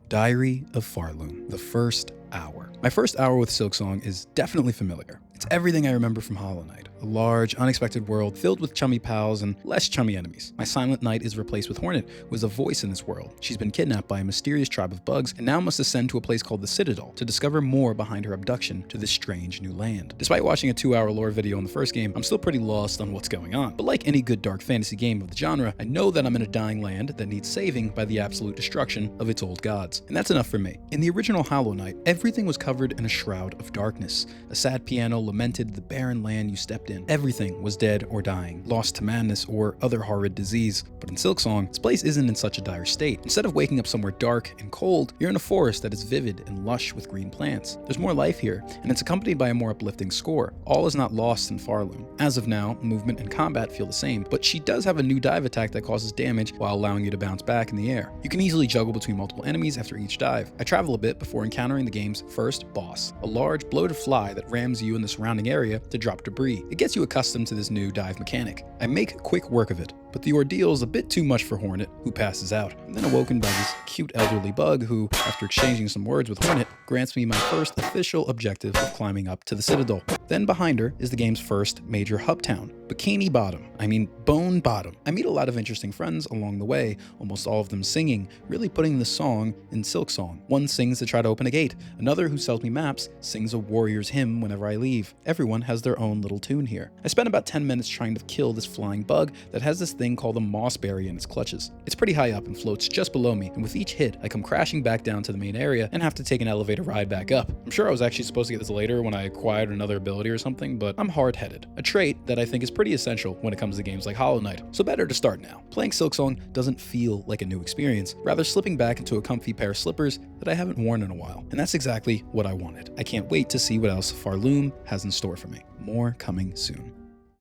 Diary of Farloom, the first hour. My first hour with Silksong is definitely familiar. It's everything I remember from Hollow Knight. A large, unexpected world filled with chummy pals and less chummy enemies. My silent knight is replaced with Hornet, who is a voice in this world. She's been kidnapped by a mysterious tribe of bugs and now must ascend to a place called the Citadel to discover more behind her abduction to this strange new land. Despite watching a 2-hour lore video in the first game, I'm still pretty lost on what's going on. But like any good dark fantasy game of the genre, I know that I'm in a dying land that needs saving by the absolute destruction of its old gods. And that's enough for me. In the original Hollow Knight, everything was covered in a shroud of darkness. A sad piano lamented the barren land you stepped in. Everything was dead or dying, lost to madness or other horrid disease. But in Silksong, this place isn't in such a dire state. Instead of waking up somewhere dark and cold, you're in a forest that is vivid and lush with green plants. There's more life here, and it's accompanied by a more uplifting score. All is not lost in Farloom. As of now, movement and combat feel the same, but she does have a new dive attack that causes damage while allowing you to bounce back in the air. You can easily juggle between multiple enemies after each dive. I travel a bit before encountering the game's first boss, a large bloated fly that rams you in the surrounding area to drop debris. It gets you accustomed to this new dive mechanic. I make quick work of it, but the ordeal is a bit too much for Hornet, who passes out. I'm then awoken by this cute elderly bug who, after exchanging some words with Hornet, grants me my first official objective of climbing up to the Citadel. Then behind her is the game's first major hub town, Bikini Bottom. Bone Bottom. I meet a lot of interesting friends along the way, almost all of them singing, really putting the song in Silksong. One sings to try to open a gate, another who sells me maps sings a warrior's hymn whenever I leave. Everyone has their own little tune here. I spent about 10 minutes trying to kill this flying bug that has this thing called a mossberry in its clutches. It's pretty high up and floats just below me, and with each hit, I come crashing back down to the main area and have to take an elevator ride back up. I'm sure I was actually supposed to get this later when I acquired another ability or something, but I'm hard-headed, a trait that I think is pretty essential when it comes to games like Hollow Knight, so better to start now. Playing Silksong doesn't feel like a new experience, rather slipping back into a comfy pair of slippers that I haven't worn in a while, and that's exactly what I wanted. I can't wait to see what else Farloom has in store for me. More coming soon.